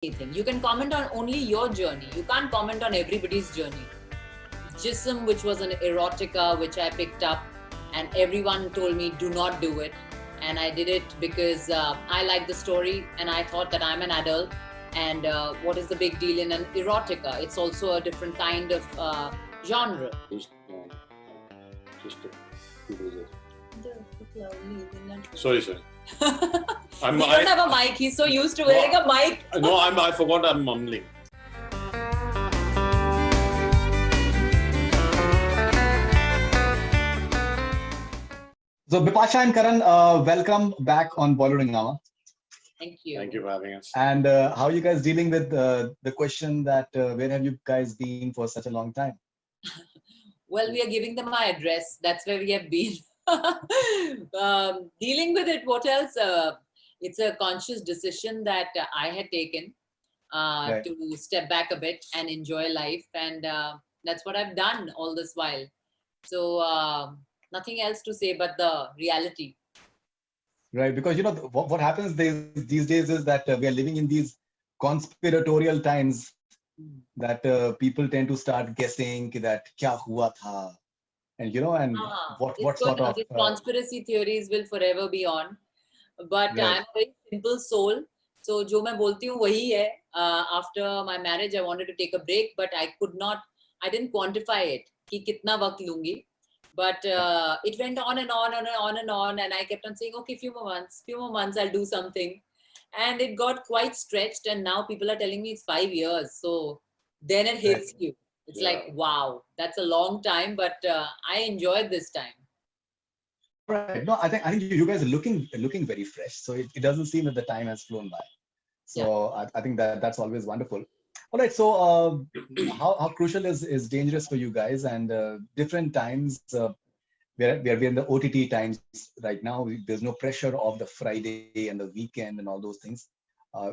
anything. You can comment on only your journey. You can't comment on everybody's journey. Jism, which was an erotica, which I picked up, and everyone told me do not do it. And I did it because I liked the story and I thought that I'm an adult. And what is the big deal in an erotica? It's also a different kind of genre. Just two days. Sorry. I don't have a mic. He's so used to wearing a mic. No, I forgot I'm mumbling. So Bipasha and Karan, welcome back on Bollywood Hungama. Thank you. Thank you for having us. And how are you guys dealing with the question that where have you guys been for such a long time? Well, we are giving them our address. That's where we have been. Dealing with it, what else? It's a conscious decision that I had taken to step back a bit and enjoy life. And that's what I've done all this while. So nothing else to say but the reality. Right, because you know what happens these days is that we are living in these conspiratorial times that people tend to start guessing that kya hua tha, and you know, and what sort of conspiracy theories will forever be on. But right. I'm a very simple soul. So जो मैं बोलती हूँ वही है. After my marriage, I wanted to take a break, but I didn't quantify it कि कितना वक्त लूंगी. But it went on and on and on and on, and I kept on saying, okay, few more months, I'll do something. And it got quite stretched, and now people are telling me it's 5 years. So then it hits you. It's like, wow, that's a long time, but I enjoyed this time. Right. No, I think you guys are looking very fresh. So it doesn't seem that the time has flown by. So I think that's always wonderful. All right. So how crucial is dangerous for you guys, and different times we are in the OTT times right now. There's no pressure of the Friday and the weekend and all those things.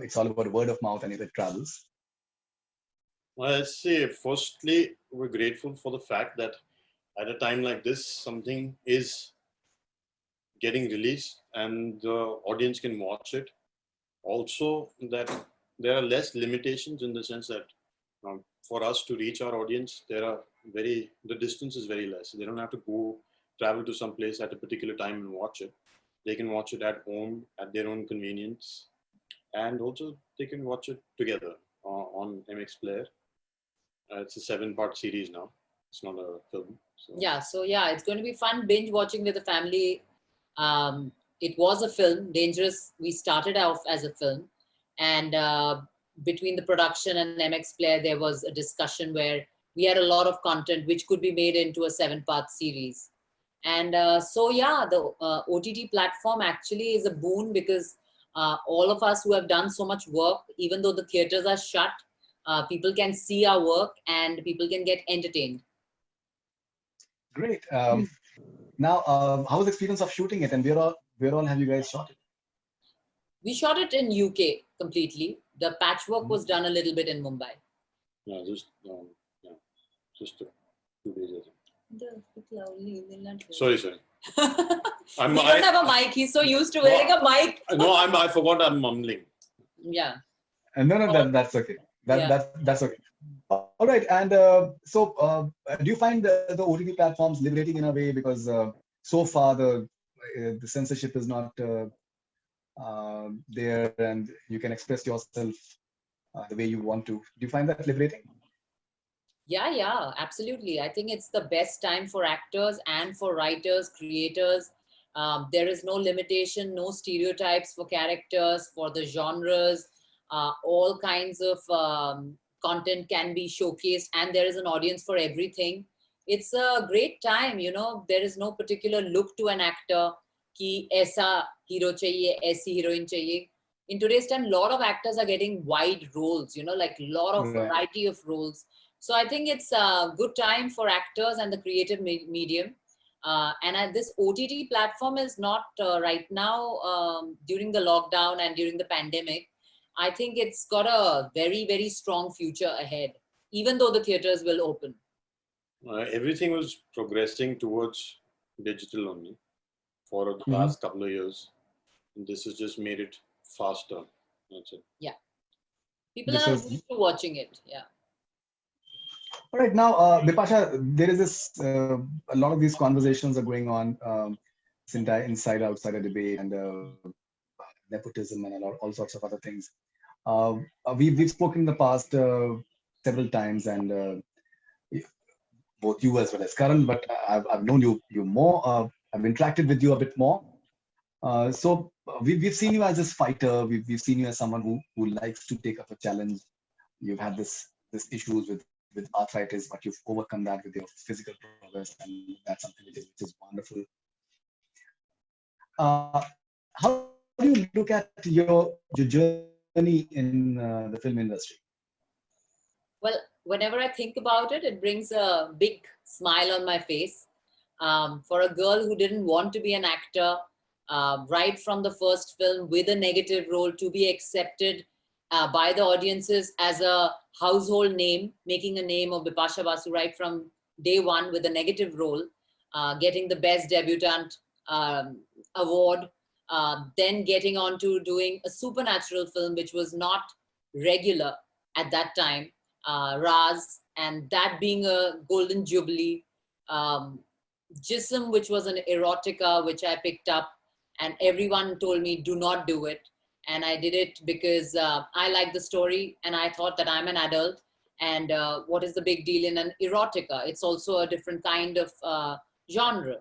It's all about word of mouth and if it travels. Well, I'd say firstly, we're grateful for the fact that at a time like this, something is getting released and the audience can watch it. Also, that there are less limitations in the sense that for us to reach our audience, the distance is very less. They don't have to travel to some place at a particular time and watch it. They can watch it at home at their own convenience, and also they can watch it together on MX Player. It's a 7-part series now. It's not a film. So it's going to be fun binge watching with the family. It was a film, Dangerous. We started off as a film, and between the production and MX Player, there was a discussion where we had a lot of content which could be made into a 7-part series. And the OTT platform actually is a boon because all of us who have done so much work, even though the theaters are shut, people can see our work and people can get entertained. Great. Now, how was the experience of shooting it, and where all have you guys shot it? We shot it in UK completely. The patchwork was done a little bit in Mumbai. Yeah, just 2 days. Sorry. I don't have a mic. He's so used to wearing a mic. No, I forgot I'm mumbling. Yeah. No, that's okay. That's okay. All right. And so do you find the OTT platforms liberating in a way, because so far the censorship is not there, and you can express yourself the way you want to. Do you find that liberating? Yeah, absolutely. I think it's the best time for actors and for writers, creators. There is no limitation, no stereotypes for characters, for the genres. All kinds of content can be showcased, and there is an audience for everything. It's a great time, you know. There is no particular look to an actor ki aisa hero chahiye, aisi heroine chahiye. In today's time, a lot of actors are getting wide roles, you know, like a lot of variety of roles. So I think it's a good time for actors and the creative medium. And this OTT platform is not right now during the lockdown and during the pandemic. I think it's got a very, very strong future ahead, even though the theaters will open. Everything was progressing towards digital only for the last couple of years. And this has just made it faster. That's it. Yeah. People This are is used to watching it. Yeah. all right. Now, Bipasha, there is this. A lot of these conversations are going on. This entire insider-outsider debate and nepotism and all sorts of other things. We've spoken in the past several times, and both you as well as Karan, but I've known you more. I've interacted with you a bit more. We've seen you as this fighter. We've seen you as someone who likes to take up a challenge. You've had this issues with arthritis, but you've overcome that with your physical progress, and that's something which is wonderful. How do you look at your journey in the film industry? Well, whenever I think about it, it brings a big smile on my face. For a girl who didn't want to be an actor, right from the first film with a negative role, to be accepted by the audiences as a household name, making a name of Bipasha Basu right from day one with a negative role, getting the best debutant award, then getting on to doing a supernatural film, which was not regular at that time, Raz, and that being a golden jubilee. Um, Jism, which was an erotica, which I picked up, and everyone told me, do not do it. And I did it because I liked the story, and I thought that I'm an adult, and what is the big deal in an erotica? It's also a different kind of genre.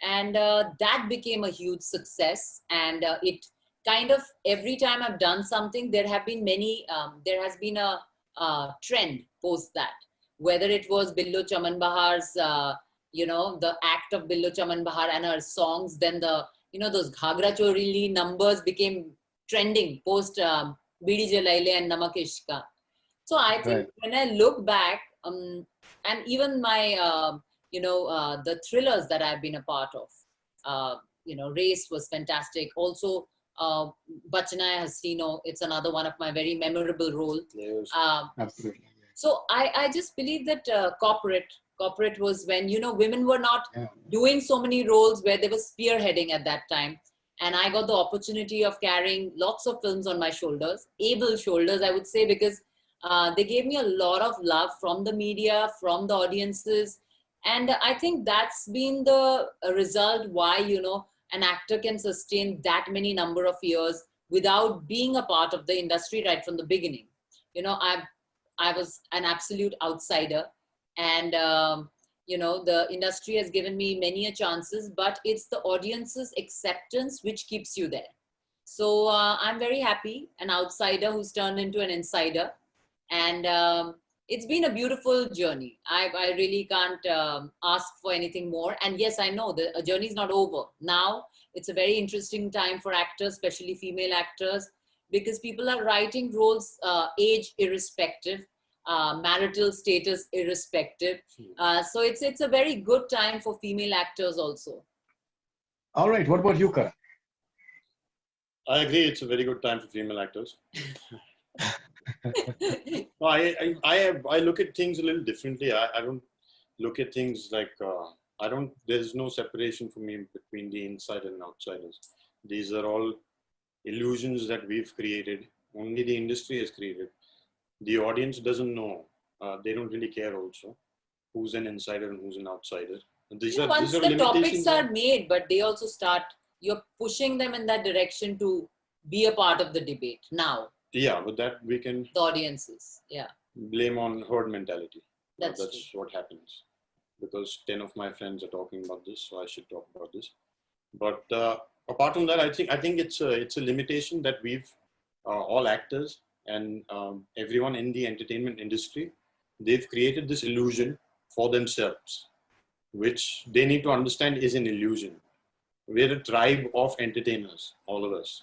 And that became a huge success. And it kind of, every time I've done something, there has been a trend post that, whether it was Billo Chaman Bahar's, the act of Billo Chaman Bahar and her songs, then those Ghagra Chorili numbers became trending post Bidi Jalaile and Namak Ishka. So I think when I look back, and even my, the thrillers that I've been a part of, Race was fantastic. Also, Bachana Hasino, it's another one of my very memorable roles. Yes. Absolutely. So I just believe that corporate was when, women were not doing so many roles where they were spearheading at that time. And I got the opportunity of carrying lots of films on my shoulders, able shoulders, I would say, because they gave me a lot of love from the media, from the audiences. And I think that's been the result why, an actor can sustain that many number of years without being a part of the industry right from the beginning. I was an absolute outsider, and the industry has given me many a chances, but it's the audience's acceptance which keeps you there. So I'm very happy, an outsider who's turned into an insider, and it's been a beautiful journey. I really can't ask for anything more. And yes, I know the journey is not over. Now it's a very interesting time for actors, especially female actors, because people are writing roles age irrespective, marital status irrespective. So it's a very good time for female actors also. All right. What about you, Karan? I agree. It's a very good time for female actors. No, I look at things a little differently. I don't look at things like, there's no separation for me between the insider and outsiders. These are all illusions that we've created. Only the industry has created. The audience doesn't know. They don't really care also who's an insider and who's an outsider. Once the topics are made, but they also start, you're pushing them in that direction to be a part of the debate now. Yeah, but that we can... The audiences, blame on herd mentality. That's what happens. Because 10 of my friends are talking about this, so I should talk about this. But apart from that, I think it's a limitation that we've, all actors and everyone in the entertainment industry, they've created this illusion for themselves, which they need to understand is an illusion. We're a tribe of entertainers, all of us.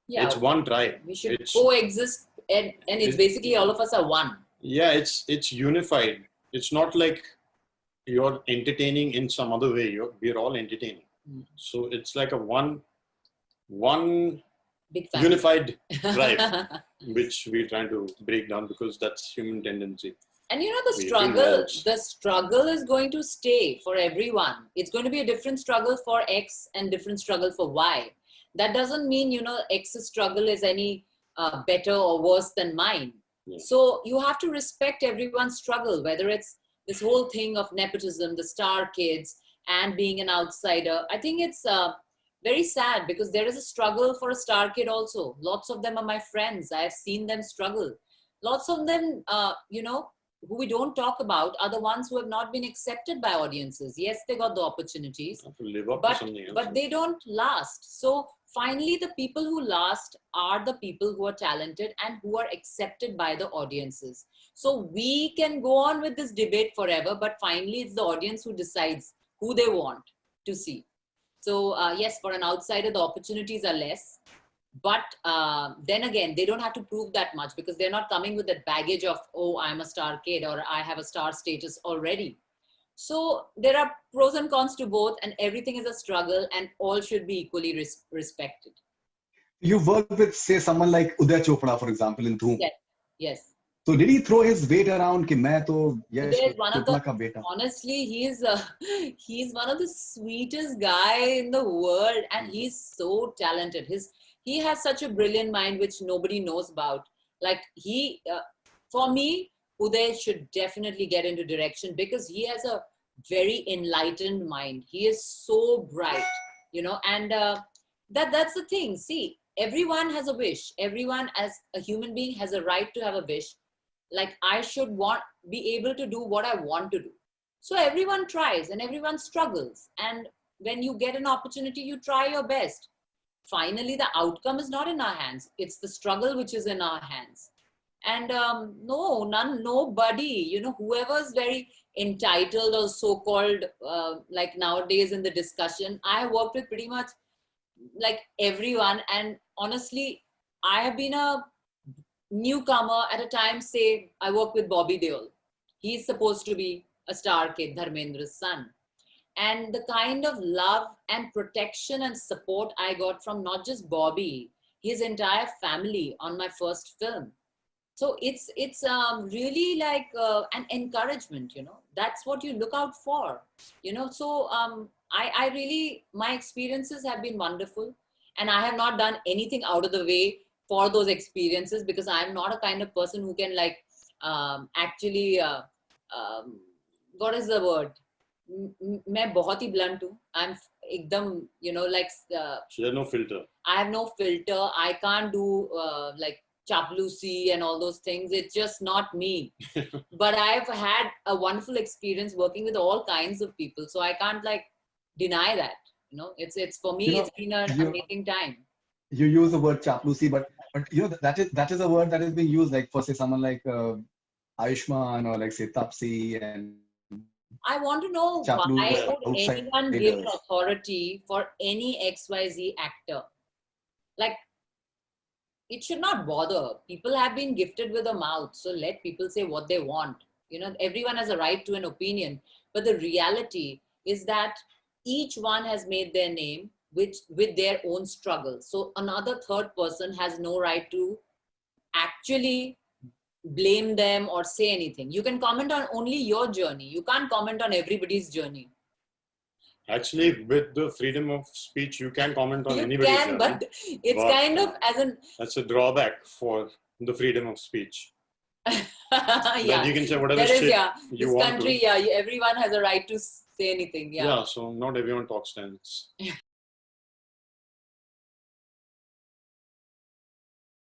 Yeah, it's one tribe. We should coexist, and it's basically all of us are one. Yeah, it's unified. It's not like you're entertaining in some other way. We're all entertaining. So it's like a one big unified tribe, which we're trying to break down because that's human tendency. And the struggle is going to stay for everyone. It's going to be a different struggle for X and different struggle for Y. That doesn't mean, X's struggle is any better or worse than mine. Yeah. So you have to respect everyone's struggle, whether it's this whole thing of nepotism, the star kids, and being an outsider. I think it's very sad because there is a struggle for a star kid also. Lots of them are my friends. I've seen them struggle. Lots of them, who we don't talk about are the ones who have not been accepted by audiences. Yes, they got the opportunities, Have to live up to something else. but they don't last. So finally, the people who last are the people who are talented and who are accepted by the audiences. So we can go on with this debate forever, but finally it's the audience who decides who they want to see. So yes, for an outsider, the opportunities are less. But then again, they don't have to prove that much because they're not coming with that baggage of, oh, I'm a star kid or I have a star status already. So there are pros and cons to both, and everything is a struggle, and all should be equally respected. You worked with, say, someone like Uday Chopra, for example, in Dhoom. Yes. Yes. So did he throw his weight around कि मैं तो यश Uday is one of Chopra का बेटा? honestly, he's one of the sweetest guy in the world, and he's so talented. He has such a brilliant mind which nobody knows about. Like for me, Uday should definitely get into direction because he has a very enlightened mind. He is so bright, and that's the thing. See, everyone has a wish. Everyone as a human being has a right to have a wish. Like I should be able to do what I want to do. So everyone tries and everyone struggles. And when you get an opportunity, you try your best. Finally, the outcome is not in our hands. It's the struggle which is in our hands. And nobody, whoever's very entitled or so-called, like nowadays in the discussion, I have worked with pretty much like everyone. And honestly, I have been a newcomer at a time. Say I work with Bobby Deol. He's supposed to be a star kid, Dharmendra's son. And the kind of love and protection and support I got from not just Bobby, his entire family on my first film. So it's really like an encouragement, that's what you look out for, so I really, my experiences have been wonderful, and I have not done anything out of the way for those experiences because I'm not a kind of person who can like actually what is the word, मैं बहुत ही blunt हूँ. I'm एकदम, like she has no filter. I have no filter. I can't do like chaplusi and all those things. It's just not me. But I've had a wonderful experience working with all kinds of people, so I can't like deny that. It's for me, it's been an amazing time. You use the word chaplusi, but that is a word that is being used like for say someone like Ayushman or like say Tapsi and. I want to know why would anyone give authority for any XYZ actor? Like, it should not bother. People have been gifted with a mouth, so let people say what they want. Everyone has a right to an opinion, but the reality is that each one has made their name with their own struggle. So another third person has no right to actually blame them or say anything. You can comment on only your journey. You can't comment on everybody's journey. Actually, with the freedom of speech, you can comment on anybody's journey. But it's kind of as an... That's a drawback for the freedom of speech. Yeah. That you can say whatever shit you want country, to. yeah, everyone has a right to say anything. Yeah. Yeah, so not everyone talks sense.